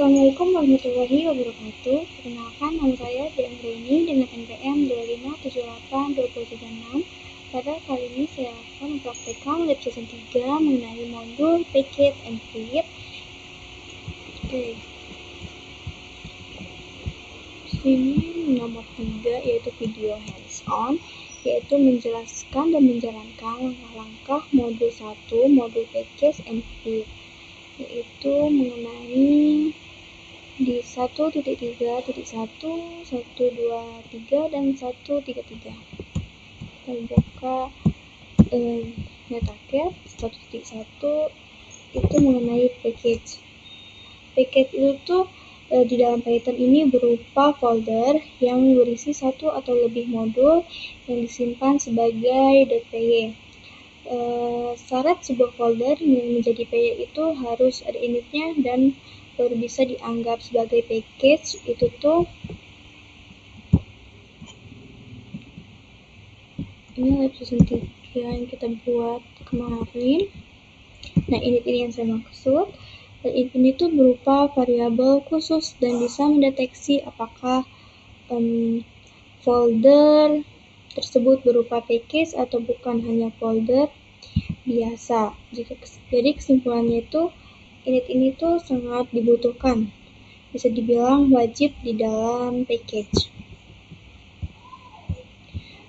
Assalamualaikum warahmatullahi wabarakatuh. Perkenalkan, nama saya Dian Reni dengan NPM 2578236. Pada kali ini saya akan mempraktekkan lab season 3 mengenai modul Package and Fit. Sini nomor 3 yaitu video hands-on, yaitu menjelaskan dan menjalankan langkah-langkah modul 1, modul Package and Fit, yaitu mengenai di 1.3.1, 1.2.3, dan 1.3.3. Kita buka MetaCAD 1.1 itu mengenai package. Package itu tuh di dalam Python ini berupa folder yang berisi satu atau lebih modul yang disimpan sebagai .py. Syarat sebuah folder yang menjadi py itu harus ada initnya dan baru bisa dianggap sebagai package. Itu tuh ini lab season 3 yang kita buat kemarin. Nah, ini yang saya maksud. Dan ini tuh berupa variabel khusus dan bisa mendeteksi apakah folder tersebut berupa package atau bukan hanya folder biasa. Jadi kesimpulannya itu ini tuh sangat dibutuhkan, bisa dibilang wajib di dalam package.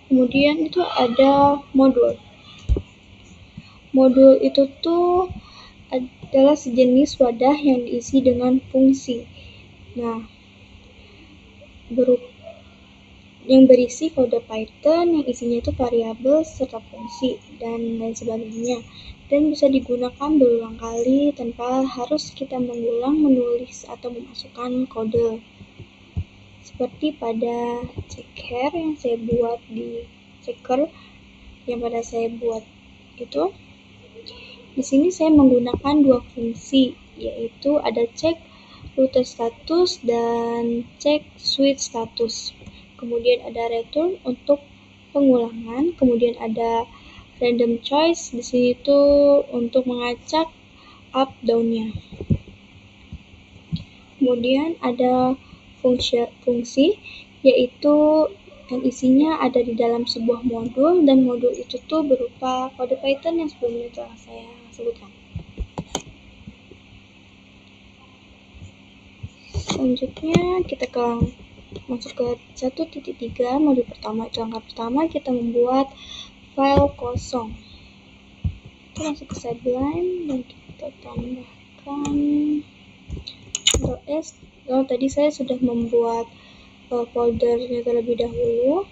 Kemudian itu ada modul. Modul itu tuh adalah sejenis wadah yang diisi dengan fungsi. Nah, yang berisi kode Python yang isinya itu variabel serta fungsi dan lain sebagainya, dan bisa digunakan berulang kali tanpa harus kita mengulang menulis atau memasukkan kode. Seperti pada checker yang saya buat itu, di sini saya menggunakan dua fungsi, yaitu ada check router status dan check switch status. Kemudian ada return untuk pengulangan, kemudian ada random choice di sini tuh untuk mengacak up down-nya. Kemudian ada fungsi yaitu yang isinya ada di dalam sebuah modul, dan modul itu tuh berupa kode Python yang sebelumnya telah saya sebutkan. Selanjutnya kita masuk ke 1.3 modul pertama. Itu langkah pertama, kita membuat file kosong. Kita masuk ke Sublime dan kita tambahkan .s. Tadi saya sudah membuat foldernya terlebih dahulu,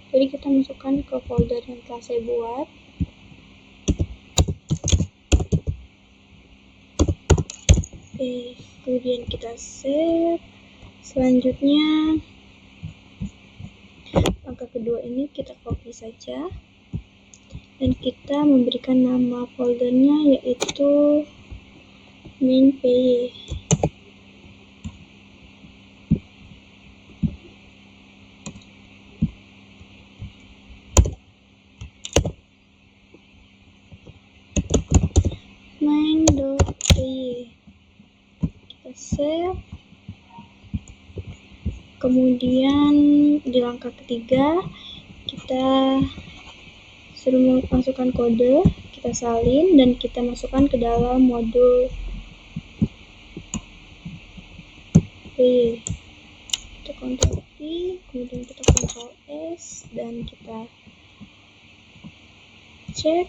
jadi kita masukkan ke folder yang telah saya buat. Kemudian kita save. Selanjutnya langkah kedua ini kita copy saja dan kita memberikan nama foldernya yaitu main.py. main.py. Kita save. Kemudian di langkah ketiga kita suruh masukkan kode, kita salin dan kita masukkan ke dalam modul P. Kita Ctrl V, kemudian kita Ctrl S dan kita cek.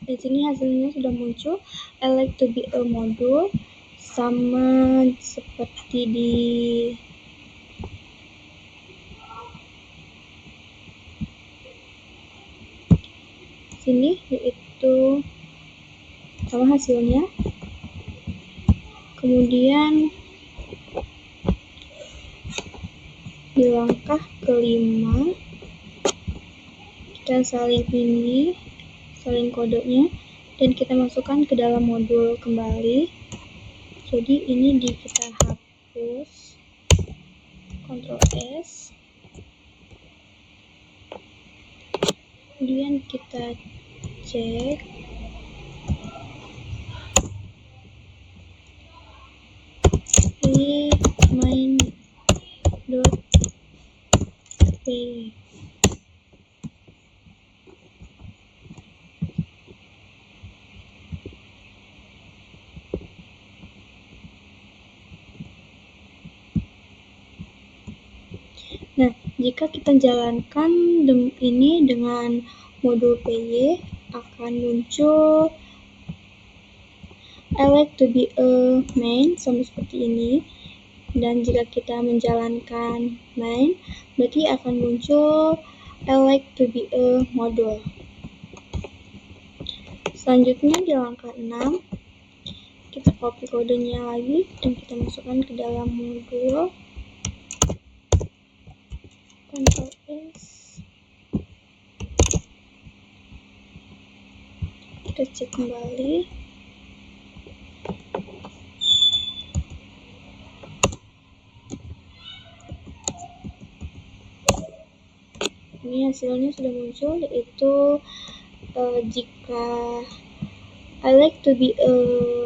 Di sini hasilnya sudah muncul. I like to be a module, sama seperti di sini, yaitu sama hasilnya. Kemudian di langkah kelima kita salin ini salin kodenya, dan kita masukkan ke dalam modul kembali. Jadi ini kita hapus, Ctrl S, kemudian kita cek ini main.py. Nah, jika kita jalankan ini dengan modul PY, akan muncul I like to be a main, sama seperti ini. Dan jika kita menjalankan main, berarti akan muncul I like to be a module. Selanjutnya di langkah 6, kita copy kodenya lagi dan kita masukkan ke dalam modul. Ctrl S, kita cek kembali. Ini hasilnya sudah muncul, yaitu jika I like to be a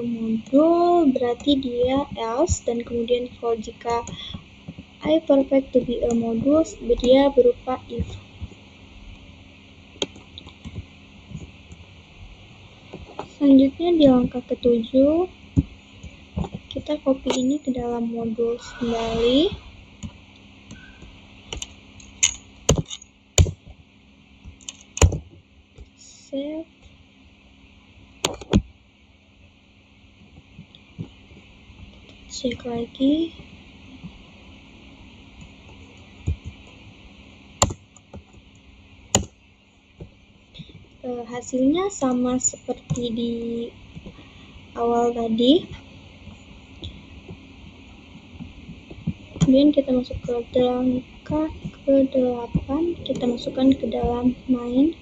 module berarti dia else, dan kemudian kalau jika I perfect to be a module dia berupa if. Selanjutnya di langkah ke-7, kita copy ini ke dalam modul kembali. Save. Cek lagi. Hasilnya sama seperti di awal tadi. Kemudian kita masuk ke langkah ke-8, kita masukkan ke dalam main.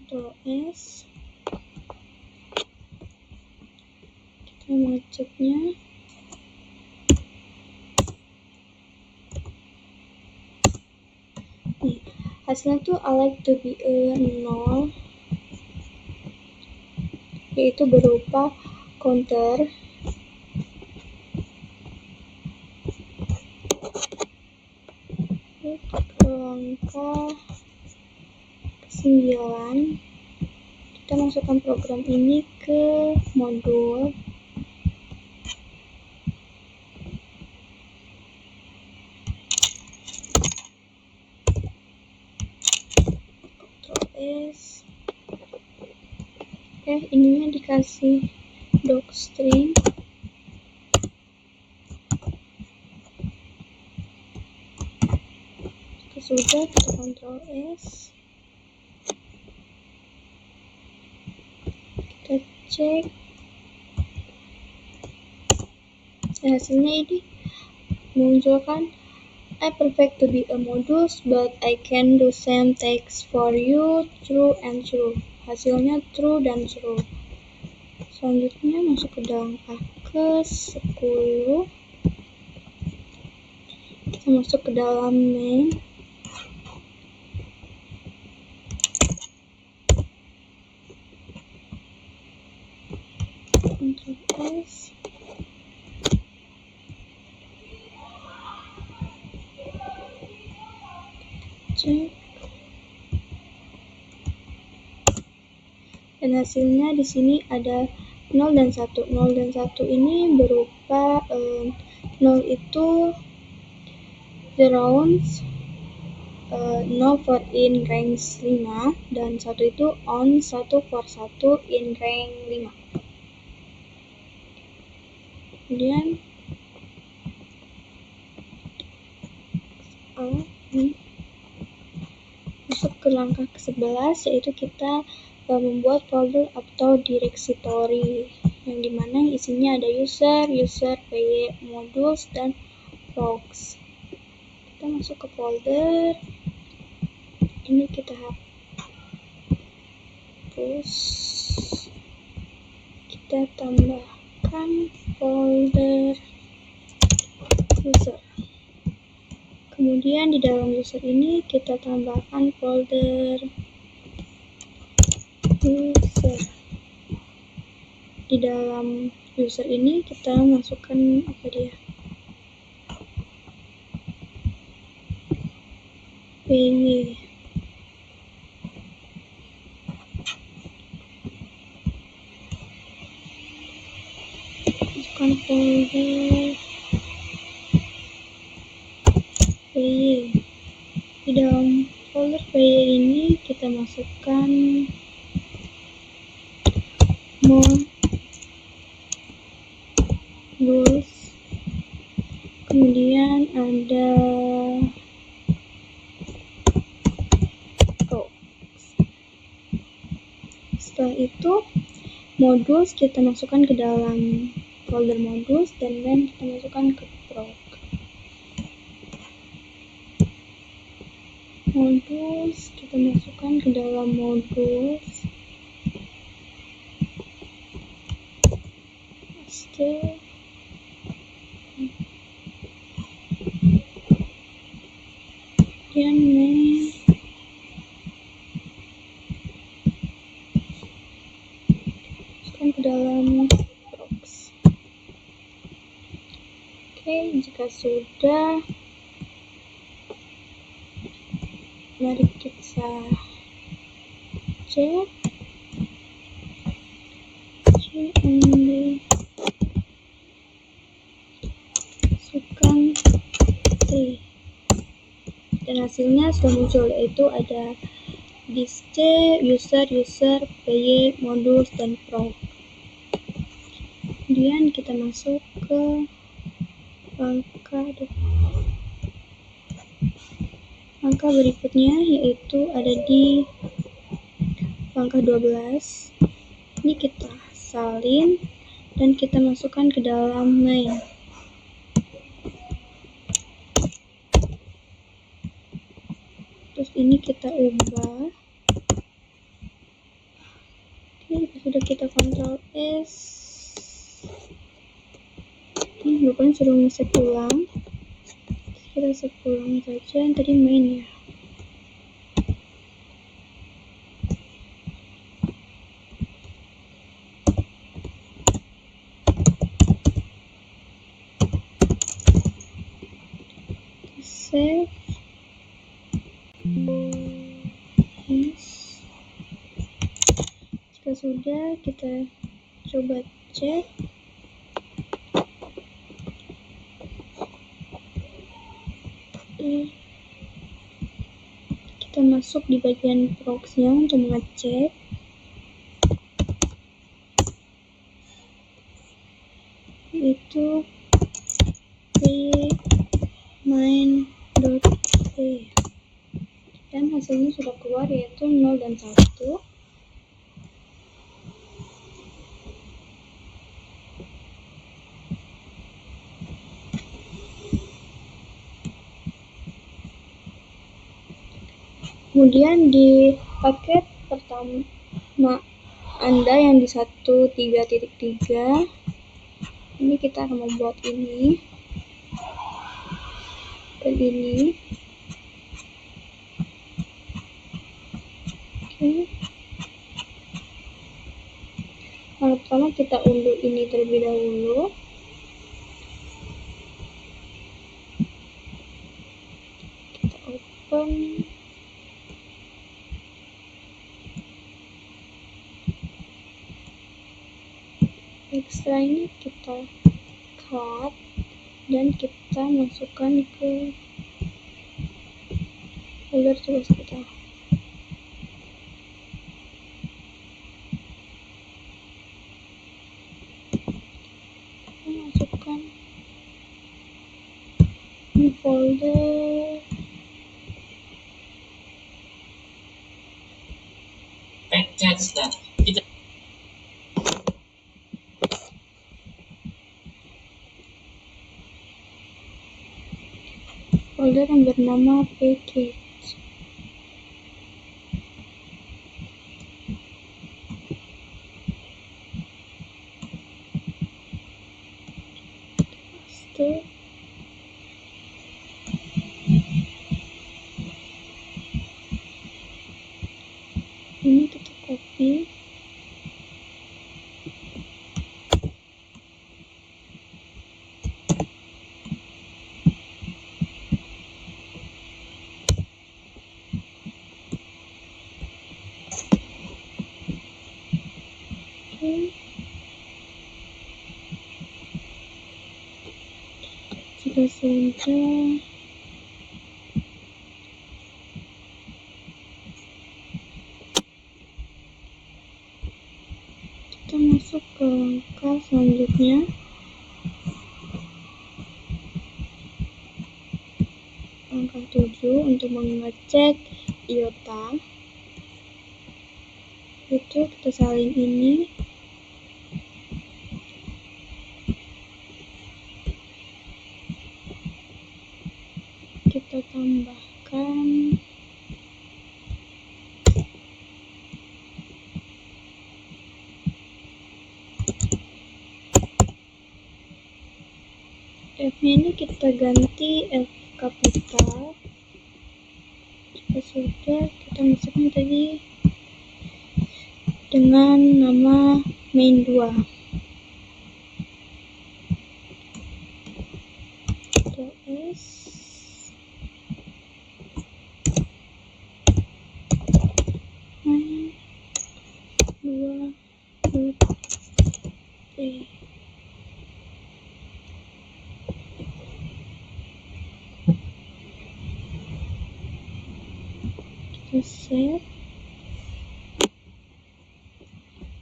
Ctrl S, kita mengeceknya. Nih, hasilnya tuh I like to be a 0, yaitu berupa counter. Ke langkah ke-9, kita masukkan program ini ke modul. Ctrl S. Ininya dikasih docstring. Sudah, kita Ctrl S, kita cek. Hasilnya ini menunjukkan I perfect to be a module, but I can do same text for you, true and true. Hasilnya true dan true. Selanjutnya masuk ke langkah ke-10, kita masuk ke dalam main. Ctrl S, cek, dan hasilnya di sini ada 0 dan 1. 0 dan 1 ini berupa 0 itu the rounds, 0 for in range 5, dan 1 itu on 1 for 1 in rank 5. Kemudian masuk ke langkah ke-11, yaitu kita membuat folder atau directory. yang dimana isinya ada user, PY, modules, dan procs. Kita masuk ke folder, ini kita hapus, kita tambahkan folder user. Kemudian di dalam user ini kita tambahkan folder user. Di dalam user ini kita masukkan apa dia? PY. Masukkan folder PY. Di dalam folder PY ini kita masukkan modules, kemudian ada procs. Setelah itu modules kita masukkan ke dalam folder modules, dan main kita masukkan ke proc. Modules kita masukkan ke dalam modules, paste, kemudian main masukkan ke dalam procs. Oke, jika sudah, mari kita cek cmd masukkan 3, dan hasilnya sudah muncul, yaitu ada dist, user, PY, modules, dan proc. Kemudian kita masuk ke langkah berikutnya, yaitu ada di langkah 12. Ini kita salin dan kita masukkan ke dalam main. Terus ini kita ubah. Oke, sudah kita Ctrl S. Bukan suruh nge-save ulang. Kita save ulang saja yang tadi main ya. Save. Yes. Jika sudah, kita coba cek. Kita masuk di bagian procs-nya untuk mengecek. Itu main.p, dan hasilnya sudah keluar, yaitu 0 dan 1. Kemudian di paket pertama Anda yang di 1.3.3, ini kita akan membuat ini dan ini. Oke. Yang pertama kita unduh ini terlebih dahulu. Kita open. Extra ini kita cut dan kita masukkan ke folder tugas kita. Kita masukkan di folder folder yang bernama package. Paste. Ini kita copy. Jika sudah, kita masuk ke langkah selanjutnya. Langkah 7 untuk mengecek iota. Itu kita salin ini. Kita tambahkan F-nya ini kita ganti F kapital. Jika sudah, kita masukkan tadi dengan nama main 2. S main 2 P. Kita save.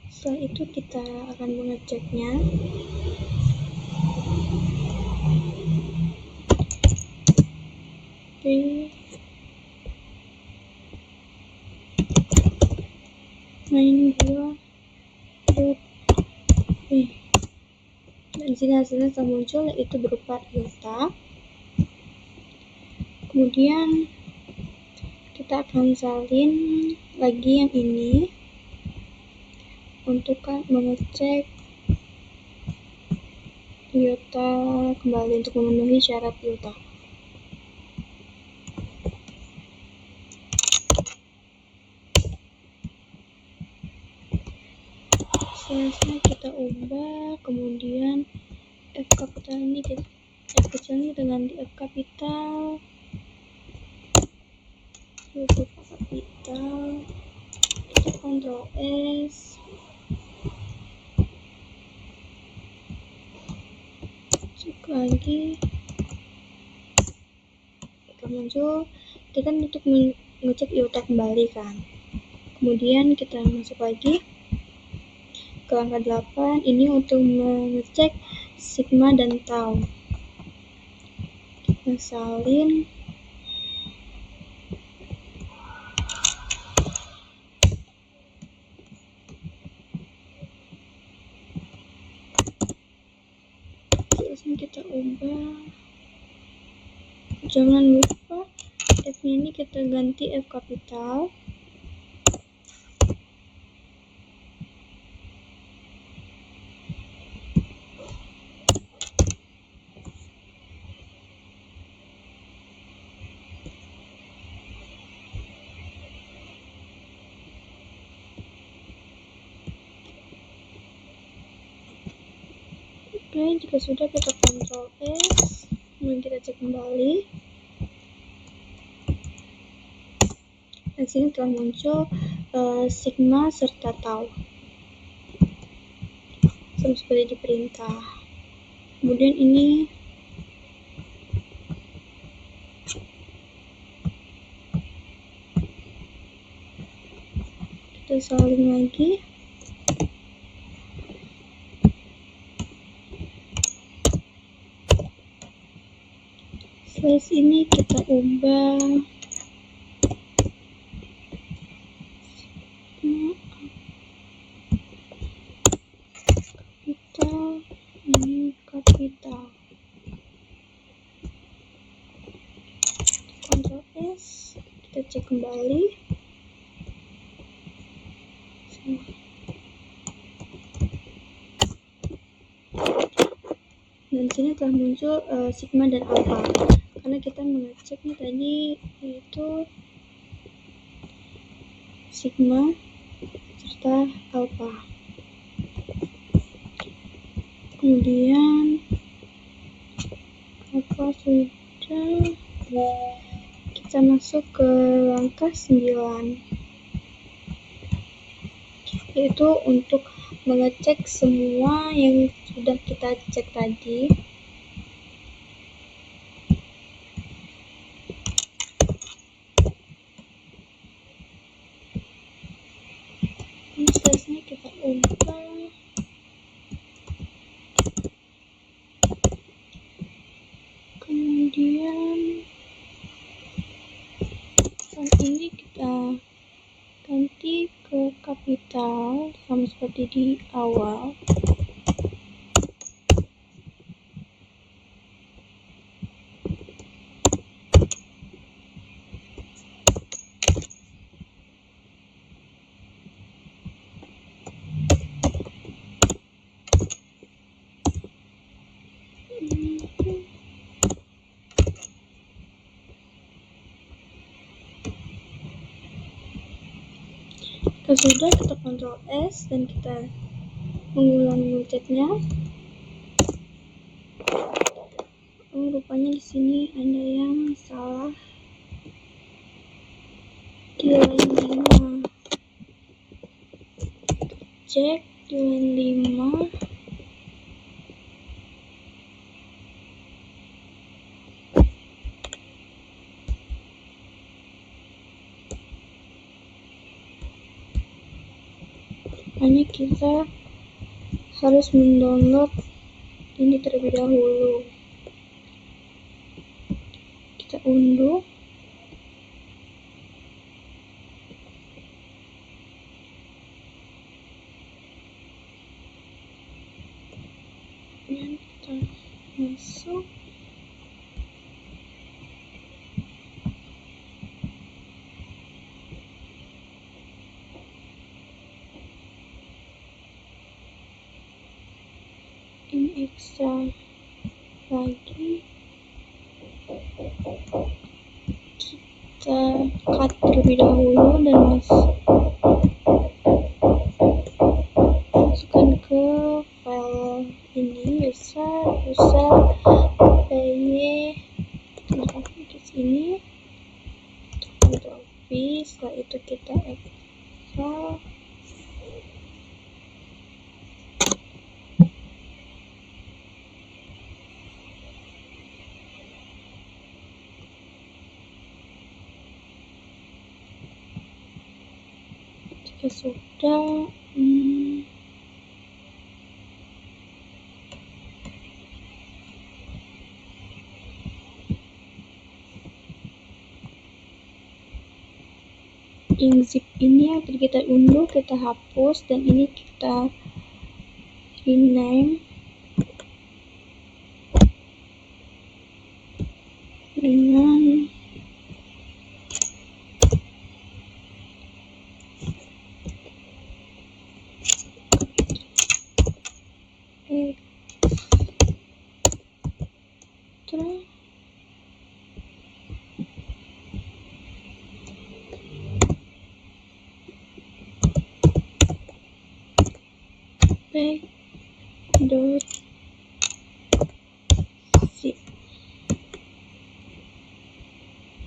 Setelah itu kita akan mengeceknya. P main 2 P. Dan di sini hasilnya telah muncul, yaitu berupa iota. Kemudian kita akan salin lagi yang ini untuk mengecek iota kembali untuk memenuhi syarat iota. Selanjutnya kita ubah, kemudian F kapital ini F kecil ini kita ganti F kapital, F kapital, kita Ctrl S, cek lagi, kita muncul. Kita kan untuk mengecek iota kembali kan. Kemudian kita masuk lagi ke langkah 8, ini untuk mengecek sigma dan tau. Kita salin. Terusnya kita ubah. Jangan lupa F-nya ini kita ganti F kapital. Oke, jika sudah kita Ctrl S, kemudian kita cek kembali. Dan sini telah muncul sigma serta tau, sama seperti di perintah. Kemudian ini kita salin lagi. Slash ini kita ubah kapital, ini kapital. kembali. Dan sini telah muncul sigma dan alpha. Karena kita mengeceknya tadi yaitu sigma serta alpha. Kemudian alpha sudah, kita masuk ke langkah 9, yaitu untuk mengecek semua yang sudah kita cek tadi. Ini slide-nya kita ubah. Kemudian saat ini kita ganti ke kapital sama seperti di awal. Kalau sudah, kita Ctrl S dan kita mengulang ngeceknya. Rupanya di sini ada yang salah di line 5. Cek di line 5. Hanya kita harus mendownload ini terlebih dahulu. Kita unduh. Dan kita masuk. Ini ekstra lagi. Kita cut terlebih dahulu dan masukkan ke file ini user py di sini. Ctrl V. Setelah itu kita ekstrak. Jika sudah, yang zip ini yang tadi kita unduh kita hapus dan ini kita rename dengan extra pack.zip.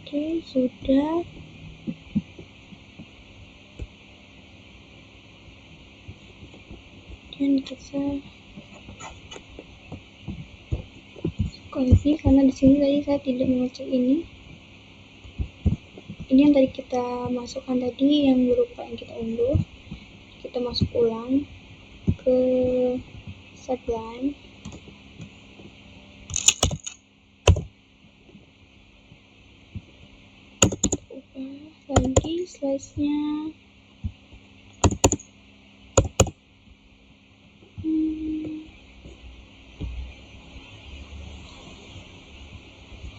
Oke, sudah. Dan kita kunci karena di sini tadi saya tidak mengecek ini. Ini yang tadi kita masukkan tadi yang berupa yang kita unduh. Kita masuk ulang ke Sublime. Ubah lagi slide-nya.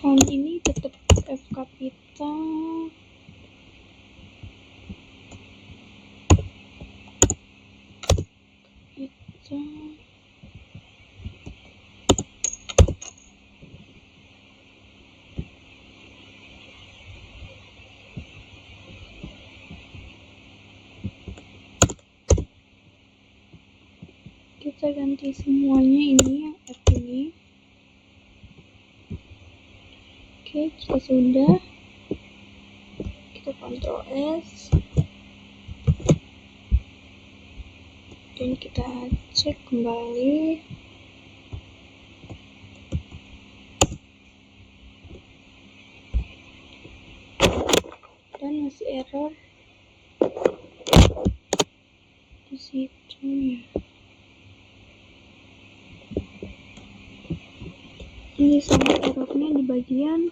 Font ini tetap F kapital. kita ganti semuanya ini yang F ini. Oke, jika sudah, kita Ctrl S dan kita cek kembali. Dan masih error di situ ya. Ini sama errornya di bagian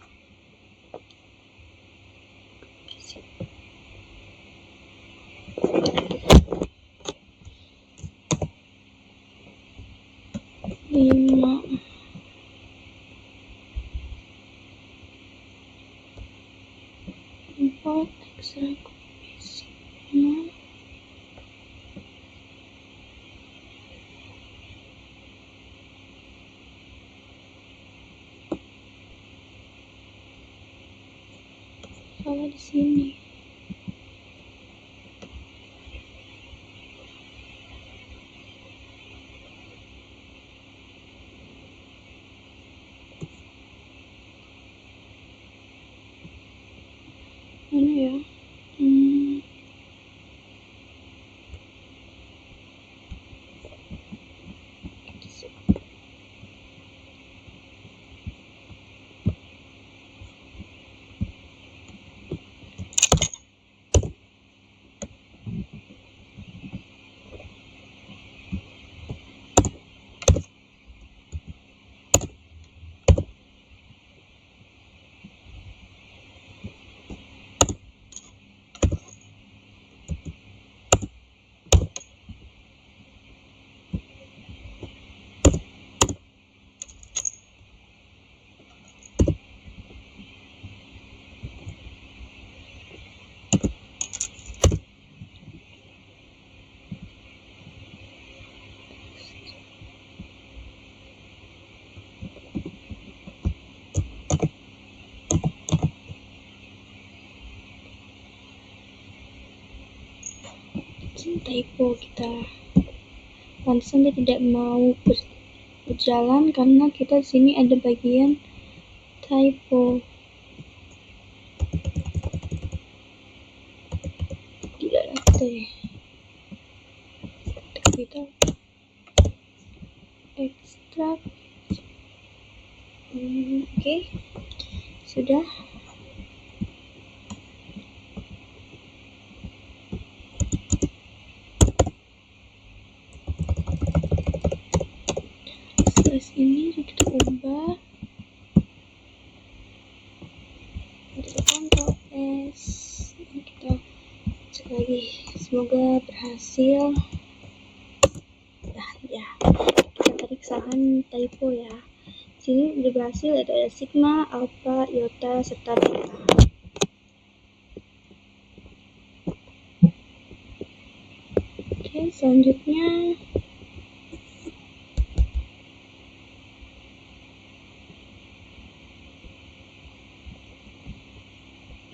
lima. Empat ekstra basicnya. Salah di sini. Mana ya? Typo kita. Pantesan dia tidak mau berjalan karena kita di sini ada bagian typo. Tidak ada T. Kita ekstrak. Oke. Sudah. Ini kita ubah, kita Ctrl S dan kita cek lagi, semoga berhasil. Nah ya, kita tadi kesalahan typo ya. Sini udah berhasil, ada sigma, alpha, iota, serta beta. Oke, selanjutnya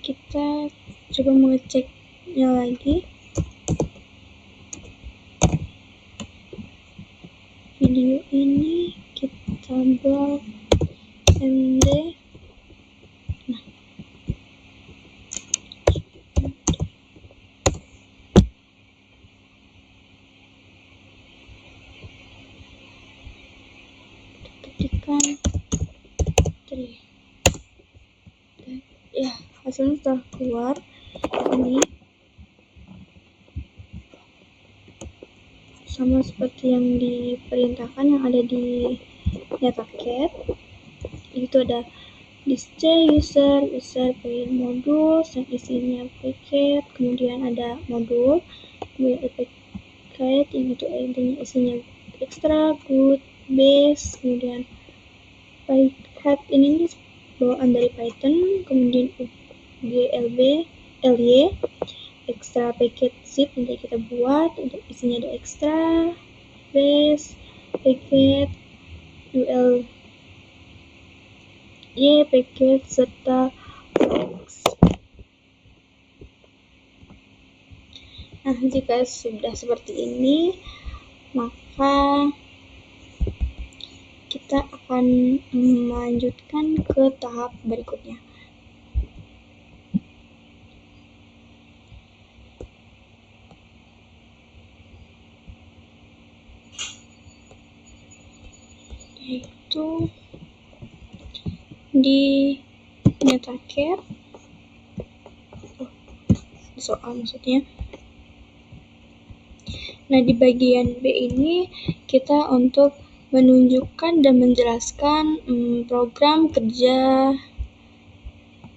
kita coba mengeceknya lagi. Video ini kita buat MD. Nah, ketikkan 3. Ya, hasilnya sudah keluar. Ini sama seperti yang diperintahkan yang ada di Netaket. Itu ada list C user paket modul yang isinya paket, kemudian ada modul, kemudian ada paket yang itu isinya extra, good, base, kemudian paket ini bawaan dari Python, kemudian GLB, LY, extra packet zip nanti kita buat, untuk isinya ada extra, base, packet, UL, Y, packet, serta box. Nah, jika sudah seperti ini, maka kita akan melanjutkan ke tahap berikutnya. Yaitu di MetaCare, soal maksudnya. Nah, di bagian B ini kita untuk menunjukkan dan menjelaskan program kerja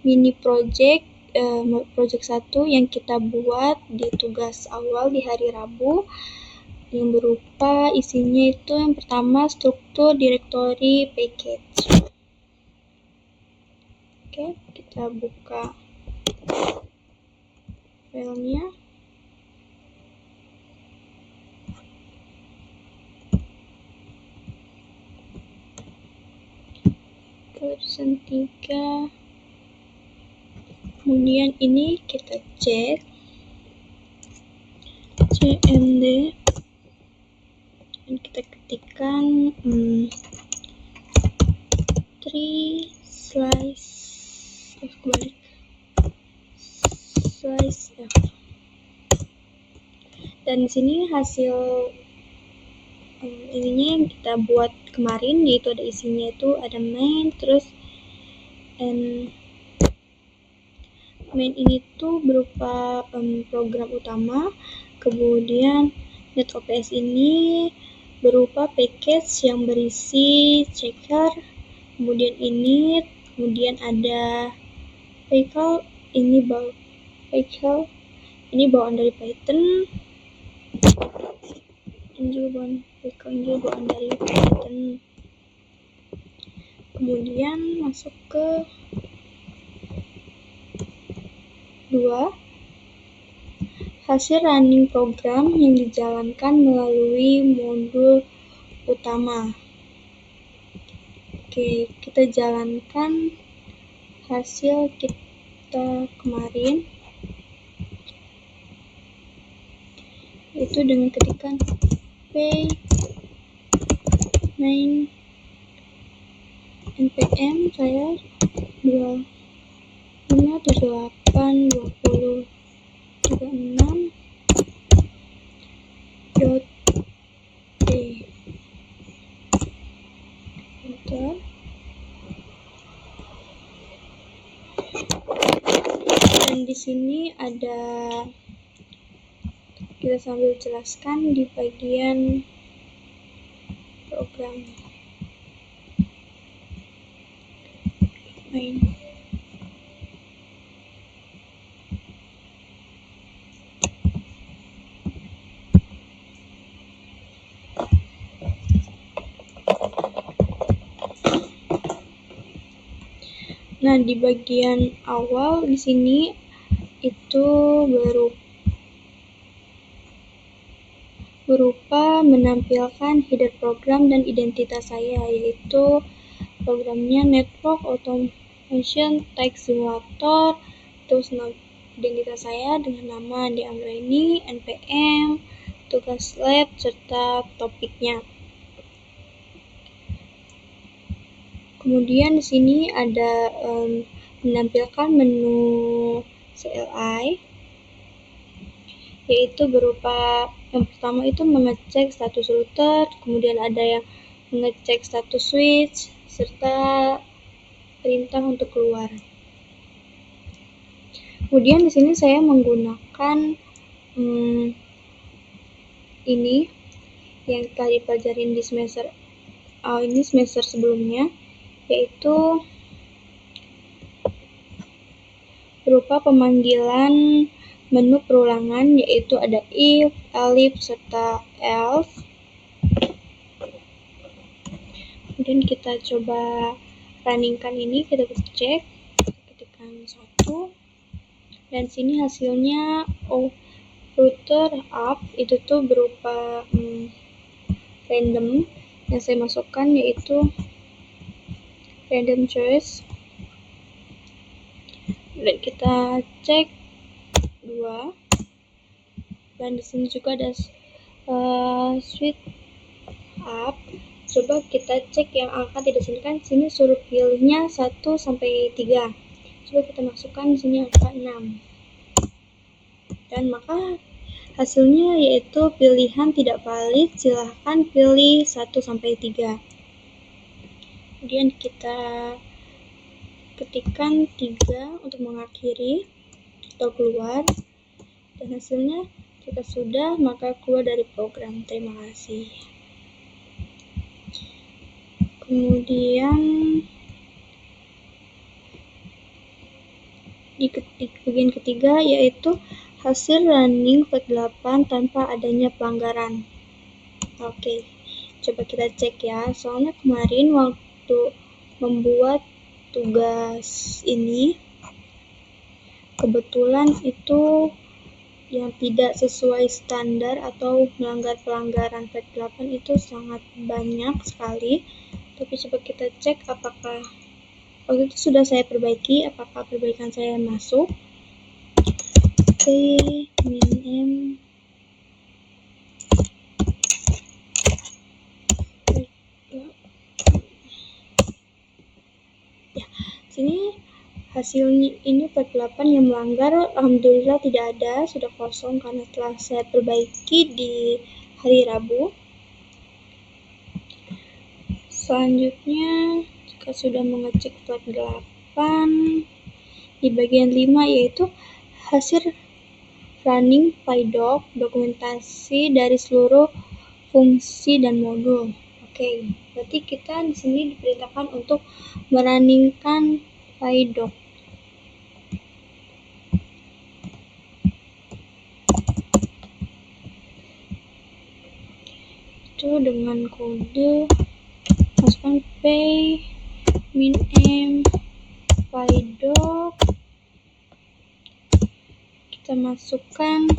mini project 1 yang kita buat di tugas awal di hari Rabu, yang berupa isinya itu yang pertama struktur directory package. Oke, kita buka filenya. Version 3. Kemudian ini kita cek cmd dan kita ketikkan 3 slice F. Dan di sini hasil ininya yang kita buat kemarin, yaitu ada isinya itu ada main, terus main ini tuh berupa program utama, kemudian NetOPS ini berupa package yang berisi checker, kemudian init, kemudian ada vehicle, ini bawaan dari Python, ini juga bawaan dari Python. Kemudian masuk ke 2, hasil running program yang dijalankan melalui modul utama. Oke, kita jalankan hasil kita kemarin, itu dengan ketikan p main npm saya 25782036.d. Enter. Dan di sini ada, kita sambil jelaskan di bagian program main. Nah, di bagian awal di sini itu berupa menampilkan header program dan identitas saya, yaitu programnya Network Automation Text Simulator, terus identitas saya dengan nama Andi Anggraini, NPM, tugas lab, serta topiknya. Kemudian di sini ada menampilkan menu CLI, yaitu berupa yang pertama itu mengecek status router, kemudian ada yang mengecek status switch, serta perintah untuk keluar. Kemudian di sini saya menggunakan ini yang telah dipelajarin di semester sebelumnya, yaitu berupa pemanggilan menu perulangan, yaitu ada if, elif, serta else. Kemudian kita coba runningkan ini, kita cek, ketikkan 1, dan sini hasilnya router up itu tuh berupa random yang saya masukkan, yaitu random choice. Dan kita cek 2, dan di sini juga ada switch up, Coba kita cek yang angka tidak sini, kan sini suruh pilihnya 1 sampai 3. Coba kita masukkan di sini angka 6. Dan maka hasilnya yaitu pilihan tidak valid, silahkan pilih 1 sampai 3. Kemudian kita ketikkan 3 untuk mengakhiri atau keluar, dan hasilnya jika sudah maka keluar dari program. Terima kasih. Kemudian di bagian ketiga yaitu hasil running flight 8 tanpa adanya pelanggaran. Oke, coba kita cek ya. Soalnya kemarin waktu membuat tugas ini kebetulan itu yang tidak sesuai standar atau melanggar pelanggaran flight 8 itu sangat banyak sekali. Tapi coba kita cek apakah waktu itu sudah saya perbaiki, apakah perbaikan saya masuk. P min M ya, sini hasilnya ini 48 yang melanggar, alhamdulillah tidak ada, sudah kosong karena telah saya perbaiki di hari Rabu. Selanjutnya jika sudah mengecek flight 8 di bagian 5 yaitu hasil running PyDoc, dokumentasi dari seluruh fungsi dan modul. Oke, berarti kita di sini diperintahkan untuk merunningkan PyDoc. Itu dengan kode masukkan p min m PyDoc. Kita masukkan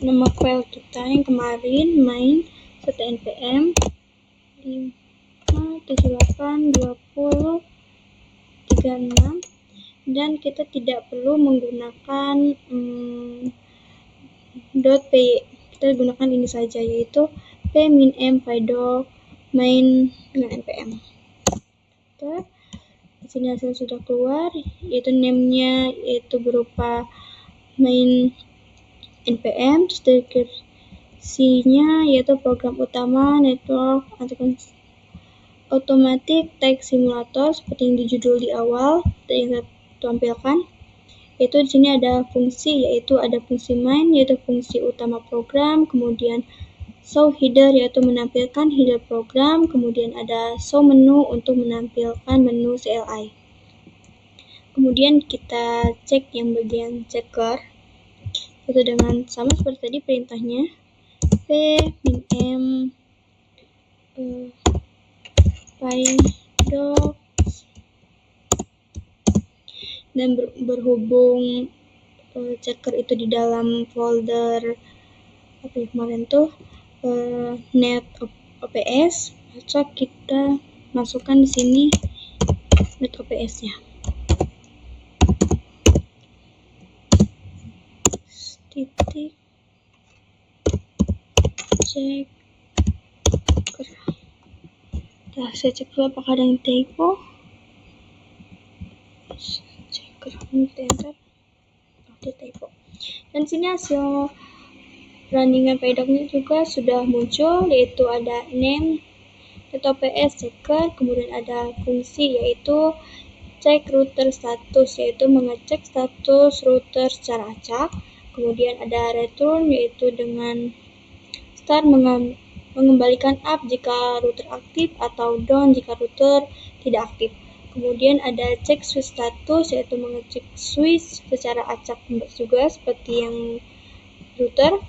nama file kita yang kemarin main.npm 5782036, dan kita tidak perlu menggunakan .py, kita gunakan ini saja yaitu p min m PyDoc main dengan npm. Di sini hasil sudah keluar, yaitu name-nya yaitu berupa main npm, deskripsinya yaitu program utama network automatic text simulator seperti yang di judul di awal yang saya tampilkan. Yaitu di sini ada fungsi, yaitu ada fungsi main yaitu fungsi utama program, kemudian show header yaitu menampilkan header program, kemudian ada show menu untuk menampilkan menu CLI. Kemudian kita cek yang bagian checker, itu dengan sama seperti tadi perintahnya p min m PyDoc, dan berhubung checker itu di dalam folder apa ya kemarin tuh net OPS, maka kita masukkan di sini net OPS-nya. Titik cek. Nah, saya cek dulu apakah ada yang typo. Checker enter. Oke, typo. Dan sini hasil runningan PyDoc-nya juga sudah muncul, yaitu ada name .ops checker, kemudian ada fungsi yaitu cek router status, yaitu mengecek status router secara acak. Kemudian ada return yaitu dengan start mengembalikan up jika router aktif atau down jika router tidak aktif. Kemudian ada cek switch status yaitu mengecek switch secara acak juga seperti yang router.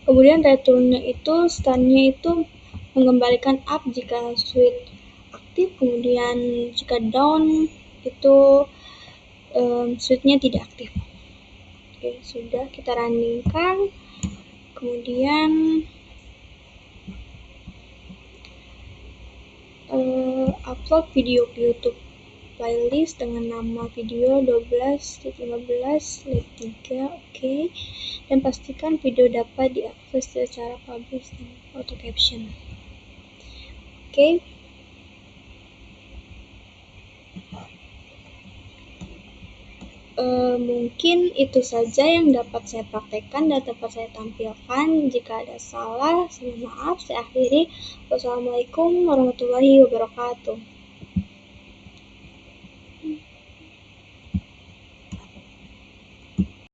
Kemudian return-nya itu start-nya itu mengembalikan up jika switch aktif, kemudian jika down itu switch-nya tidak aktif. Oke, sudah kita runningkan. Kemudian upload video ke YouTube. playlist dengan nama video 12.15.3, oke. Dan pastikan video dapat diakses secara publish dan auto caption. Oke. Mungkin itu saja yang dapat saya praktekkan dan dapat saya tampilkan. Jika ada salah, saya mohon maaf. Saya akhiri. Wassalamualaikum warahmatullahi wabarakatuh.